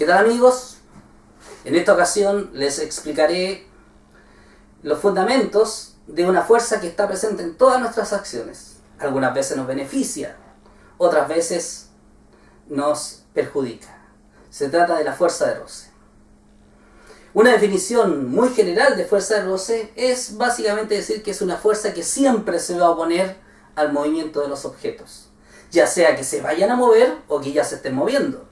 ¿Qué tal, amigos? En esta ocasión les explicaré los fundamentos de una fuerza que está presente en todas nuestras acciones. Algunas veces nos beneficia, otras veces nos perjudica. Se trata de la fuerza de roce. Una definición muy general de fuerza de roce es básicamente decir que es una fuerza que siempre se va a oponer al movimiento de los objetos, ya sea que se vayan a mover o que ya se estén moviendo.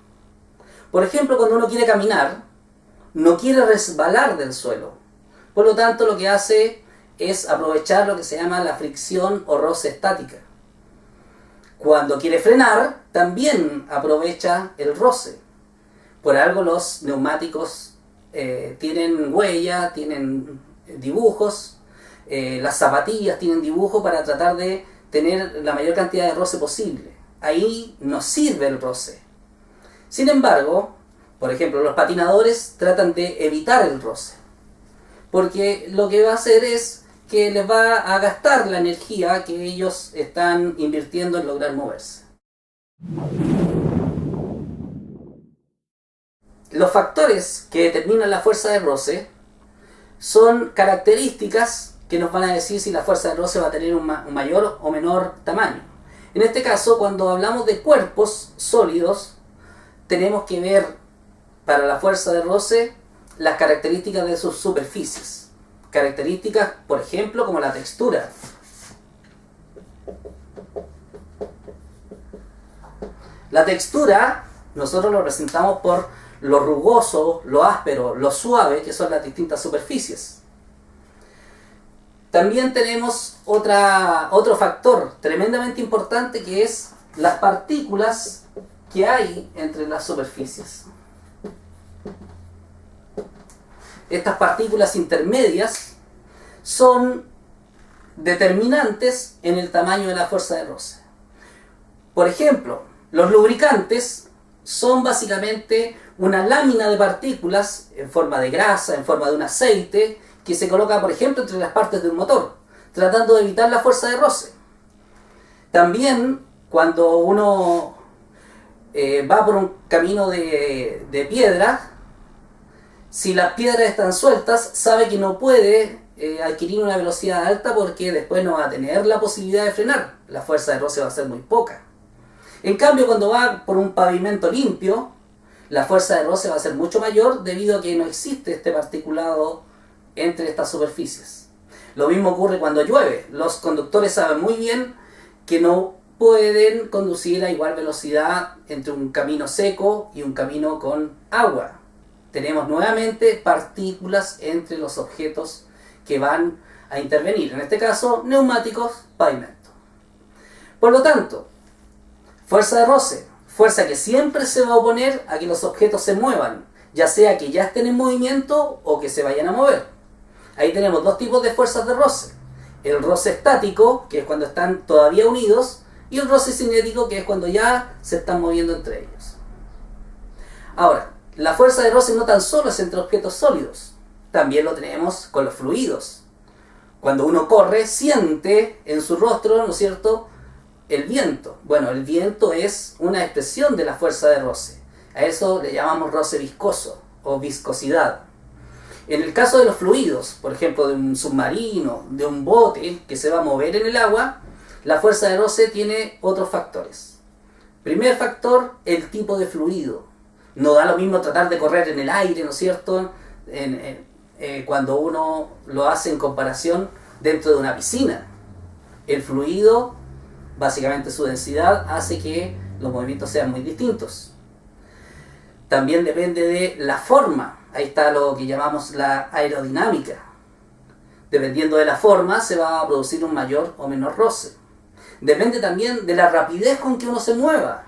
Por ejemplo, cuando uno quiere caminar, no quiere resbalar del suelo. Por lo tanto, lo que hace es aprovechar lo que se llama la fricción o roce estática. Cuando quiere frenar, también aprovecha el roce. Por algo los neumáticos tienen huella, tienen dibujos, las zapatillas tienen dibujo para tratar de tener la mayor cantidad de roce posible. Ahí nos sirve el roce. Sin embargo, por ejemplo, los patinadores tratan de evitar el roce, porque lo que va a hacer es que les va a gastar la energía que ellos están invirtiendo en lograr moverse. Los factores que determinan la fuerza de roce son características que nos van a decir si la fuerza de roce va a tener un mayor o menor tamaño. En este caso, cuando hablamos de cuerpos sólidos, tenemos que ver para la fuerza de roce las características de sus superficies. Características, por ejemplo, como la textura. La textura nosotros lo representamos por lo rugoso, lo áspero, lo suave, que son las distintas superficies. También tenemos otro factor tremendamente importante, que es las partículas que hay entre las superficies. Estas partículas intermedias son determinantes en el tamaño de la fuerza de roce. Por ejemplo, los lubricantes son básicamente una lámina de partículas en forma de grasa, en forma de un aceite, que se coloca, por ejemplo, entre las partes de un motor, tratando de evitar la fuerza de roce. También, cuando uno va por un camino de piedra, si las piedras están sueltas, sabe que no puede adquirir una velocidad alta, porque después no va a tener la posibilidad de frenar. La fuerza de roce va a ser muy poca. En cambio, cuando va por un pavimento limpio, la fuerza de roce va a ser mucho mayor, debido a que no existe este particulado entre estas superficies. Lo mismo ocurre cuando llueve. Los conductores saben muy bien que no pueden conducir a igual velocidad entre un camino seco y un camino con agua. Tenemos nuevamente partículas entre los objetos que van a intervenir. En este caso, neumáticos, pavimento. Por lo tanto, fuerza de roce, fuerza que siempre se va a oponer a que los objetos se muevan, ya sea que ya estén en movimiento o que se vayan a mover. Ahí tenemos dos tipos de fuerzas de roce. El roce estático, que es cuando están todavía unidos, y el roce cinético, que es cuando ya se están moviendo entre ellos. Ahora, la fuerza de roce no tan solo es entre objetos sólidos, también lo tenemos con los fluidos. Cuando uno corre, siente en su rostro, ¿no es cierto?, el viento. Bueno, el viento es una expresión de la fuerza de roce. A eso le llamamos roce viscoso o viscosidad. En el caso de los fluidos, por ejemplo, de un submarino, de un bote que se va a mover en el agua, la fuerza de roce tiene otros factores. Primer factor, el tipo de fluido. No da lo mismo tratar de correr en el aire, ¿no es cierto?, cuando uno lo hace en comparación dentro de una piscina. El fluido, básicamente su densidad, hace que los movimientos sean muy distintos. También depende de la forma. Ahí está lo que llamamos la aerodinámica. Dependiendo de la forma, se va a producir un mayor o menor roce. Depende también de la rapidez con que uno se mueva.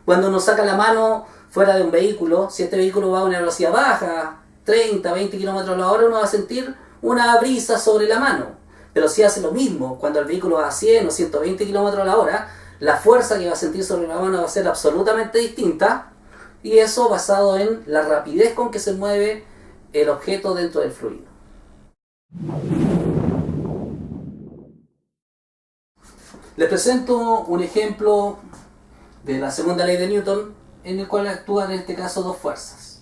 Cuando uno saca la mano fuera de un vehículo, si este vehículo va a una velocidad baja, 30, 20 km a la hora, uno va a sentir una brisa sobre la mano. Pero si hace lo mismo cuando el vehículo va a 100 o 120 km a la hora, la fuerza que va a sentir sobre la mano va a ser absolutamente distinta, y eso basado en la rapidez con que se mueve el objeto dentro del fluido. Les presento un ejemplo de la segunda ley de Newton, en el cual actúan en este caso dos fuerzas.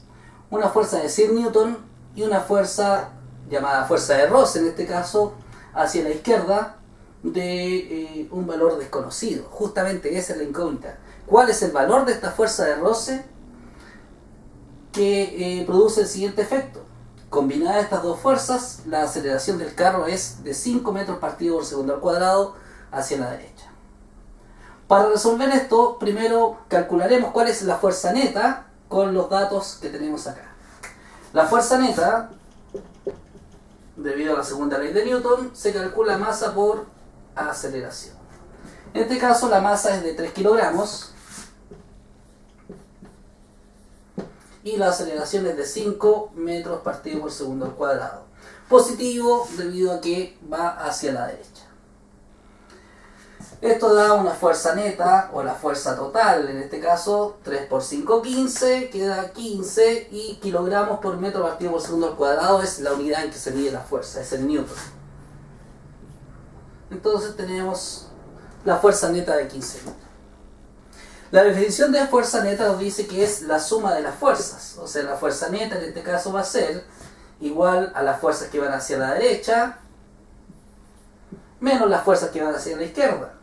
una fuerza de 100 newton y una fuerza llamada fuerza de roce, en este caso, hacia la izquierda, de un valor desconocido. Justamente esa es la incógnita. ¿Cuál es el valor de esta fuerza de roce que produce el siguiente efecto? Combinadas estas dos fuerzas, la aceleración del carro es de 5 metros partido por segundo al cuadrado hacia la derecha. Para resolver esto, primero calcularemos cuál es la fuerza neta con los datos que tenemos acá. La fuerza neta, debido a la segunda ley de Newton, se calcula masa por aceleración. En este caso la masa es de 3 kilogramos y la aceleración es de 5 metros partido por segundo al cuadrado. Positivo debido a que va hacia la derecha. Esto da una fuerza neta, o la fuerza total, en este caso 3 por 5, 15, queda 15, y kilogramos por metro partido por segundo al cuadrado es la unidad en que se mide la fuerza, es el newton. Entonces tenemos la fuerza neta de 15 newton. La definición de fuerza neta nos dice que es la suma de las fuerzas, o sea, la fuerza neta en este caso va a ser igual a las fuerzas que van hacia la derecha menos las fuerzas que van hacia la izquierda.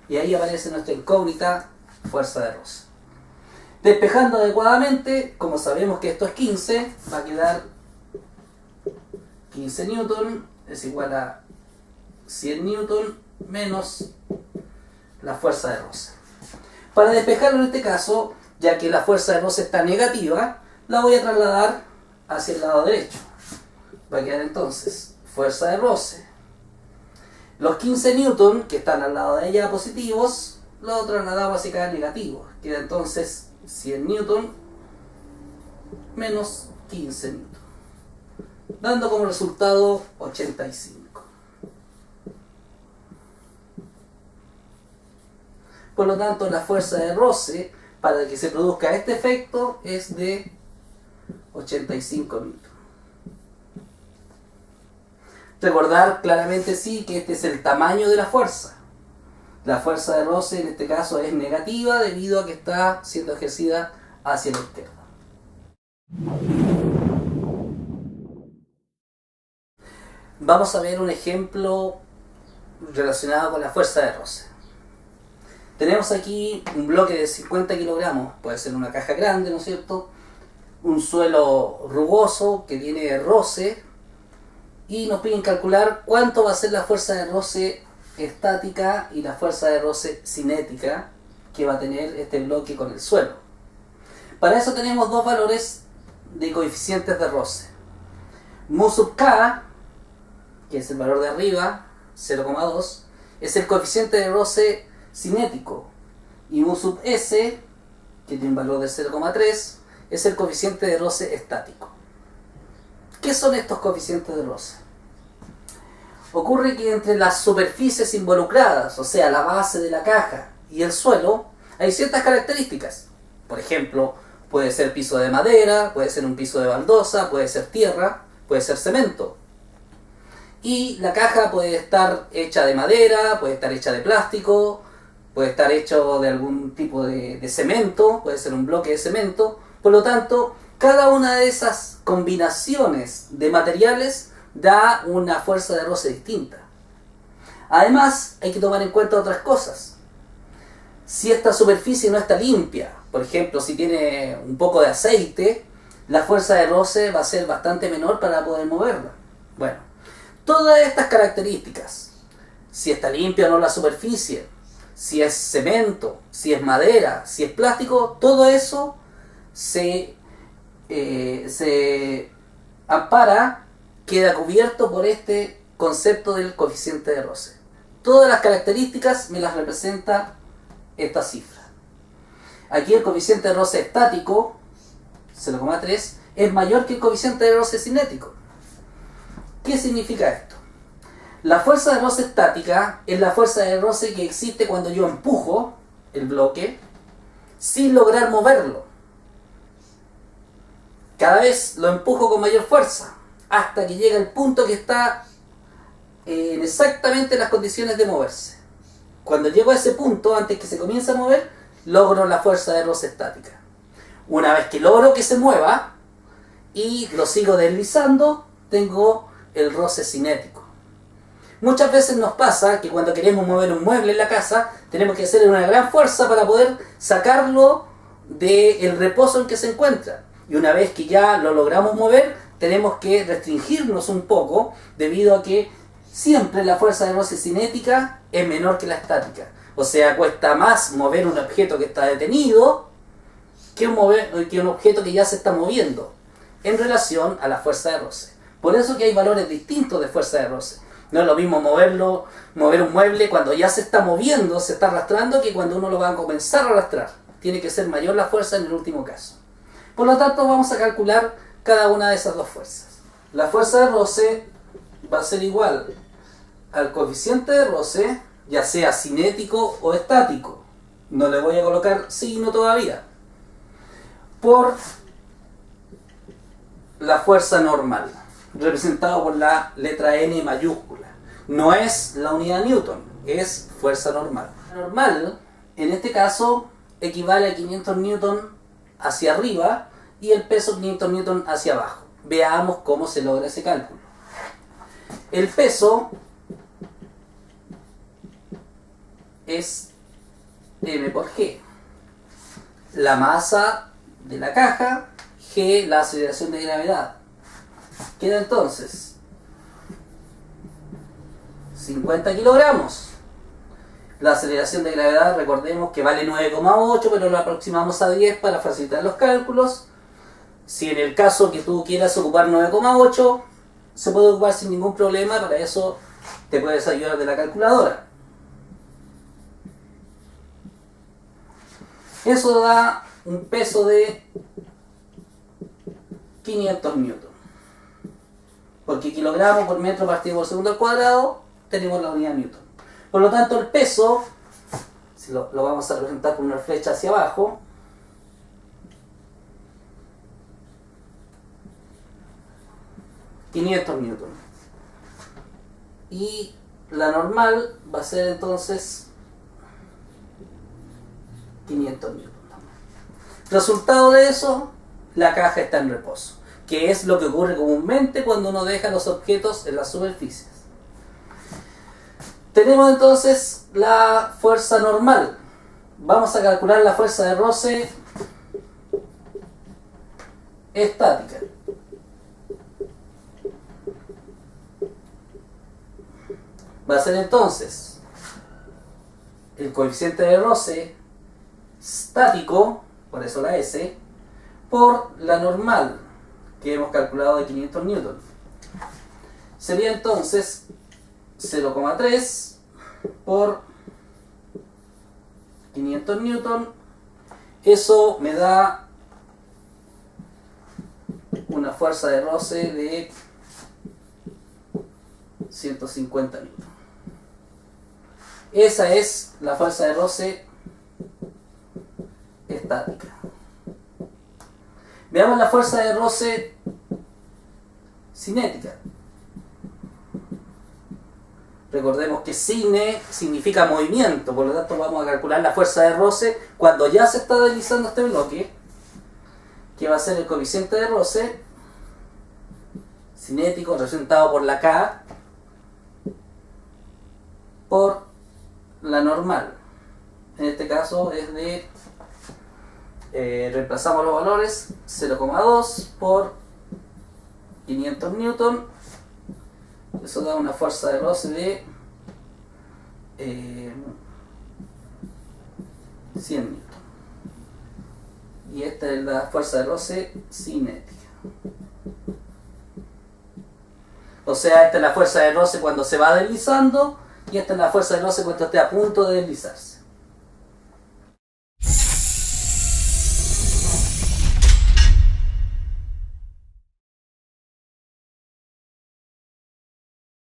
Y ahí aparece nuestra incógnita fuerza de roce. Despejando adecuadamente, como sabemos que esto es 15, va a quedar 15 newton es igual a 100 newton menos la fuerza de roce. Para despejarlo en este caso, ya que la fuerza de roce está negativa, la voy a trasladar hacia el lado derecho. Va a quedar entonces fuerza de roce. Los 15 newton que están al lado de ella positivos, lo trasladamos hacia acá negativo. Queda entonces 100 newton menos 15 newton, dando como resultado 85. Por lo tanto, la fuerza de roce para que se produzca este efecto es de 85 newton. Recordar claramente sí que este es el tamaño de la fuerza. La fuerza de roce en este caso es negativa debido a que está siendo ejercida hacia la izquierda. Vamos a ver un ejemplo relacionado con la fuerza de roce. Tenemos aquí un bloque de 50 kilogramos, puede ser una caja grande, ¿no es cierto? Un suelo rugoso que tiene roce, y nos piden calcular cuánto va a ser la fuerza de roce estática y la fuerza de roce cinética que va a tener este bloque con el suelo. Para eso tenemos dos valores de coeficientes de roce. Mu sub k, que es el valor de arriba, 0,2, es el coeficiente de roce cinético, y mu sub s, que tiene un valor de 0,3, es el coeficiente de roce estático. ¿Qué son estos coeficientes de roce? Ocurre que entre las superficies involucradas, o sea, la base de la caja y el suelo, hay ciertas características. Por ejemplo, puede ser piso de madera, puede ser un piso de baldosa, puede ser tierra, puede ser cemento. Y la caja puede estar hecha de madera, puede estar hecha de plástico, puede estar hecho de algún tipo de cemento, puede ser un bloque de cemento. Por lo tanto, cada una de esas combinaciones de materiales da una fuerza de roce distinta. Además, hay que tomar en cuenta otras cosas. Si esta superficie no está limpia, por ejemplo, si tiene un poco de aceite, la fuerza de roce va a ser bastante menor para poder moverla. Bueno, todas estas características, si está limpia o no la superficie, si es cemento, si es madera, si es plástico, todo eso se ampara, queda cubierto por este concepto del coeficiente de roce. Todas las características me las representa esta cifra. Aquí el coeficiente de roce estático, 0,3, es mayor que el coeficiente de roce cinético. ¿Qué significa esto? La fuerza de roce estática es la fuerza de roce que existe cuando yo empujo el bloque sin lograr moverlo. Cada vez lo empujo con mayor fuerza hasta que llega el punto que está en exactamente las condiciones de moverse. Cuando llego a ese punto, antes que se comience a mover, logro la fuerza de roce estática. Una vez que logro que se mueva y lo sigo deslizando, tengo el roce cinético. Muchas veces nos pasa que cuando queremos mover un mueble en la casa, tenemos que hacer una gran fuerza para poder sacarlo del reposo en que se encuentra. Y una vez que ya lo logramos mover, tenemos que restringirnos un poco, debido a que siempre la fuerza de roce cinética es menor que la estática. O sea, cuesta más mover un objeto que está detenido que un objeto que ya se está moviendo en relación a la fuerza de roce. Por eso que hay valores distintos de fuerza de roce. No es lo mismo mover un mueble cuando ya se está moviendo, se está arrastrando, que cuando uno lo va a comenzar a arrastrar. Tiene que ser mayor la fuerza en el último caso. Por lo tanto, vamos a calcular cada una de esas dos fuerzas. La fuerza de roce va a ser igual al coeficiente de roce, ya sea cinético o estático. No le voy a colocar signo todavía. Por la fuerza normal, representado por la letra N mayúscula. No es la unidad Newton, es fuerza normal. La normal, en este caso, equivale a 500 newton hacia arriba y el peso 500 newton hacia abajo. Veamos cómo se logra ese cálculo. El peso es M por G. La masa de la caja, G, la aceleración de gravedad. Queda entonces 50 kilogramos. La aceleración de gravedad, recordemos que vale 9,8, pero lo aproximamos a 10 para facilitar los cálculos. Si en el caso que tú quieras ocupar 9,8, se puede ocupar sin ningún problema. Para eso te puedes ayudar de la calculadora. Eso da un peso de 500 newton. Porque kilogramos por metro partido por segundo al cuadrado, tenemos la unidad newton. Por lo tanto, el peso, si lo vamos a representar con una flecha hacia abajo, ...500 newton. Y la normal va a ser entonces 500 newton. Resultado de eso, la caja está en reposo, que es lo que ocurre comúnmente cuando uno deja los objetos en las superficies. Tenemos entonces la fuerza normal. Vamos a calcular la fuerza de roce estática. Va a ser entonces el coeficiente de roce estático, por eso la S, por la normal, que hemos calculado de 500 newton. Sería entonces 0,3 por 500 newton. Eso me da una fuerza de roce de 150 newton. Esa es la fuerza de roce estática. Veamos la fuerza de roce cinética. Recordemos que cine significa movimiento, por lo tanto vamos a calcular la fuerza de roce cuando ya se está deslizando este bloque, que va a ser el coeficiente de roce cinético representado por la K por la normal. En este caso es de reemplazamos los valores, 0,2 por 500 newton. Eso da una fuerza de roce de 100 newton. Y esta es la fuerza de roce cinética. O sea, esta es la fuerza de roce cuando se va deslizando, y esta es la fuerza de roce cuando esté a punto de deslizarse.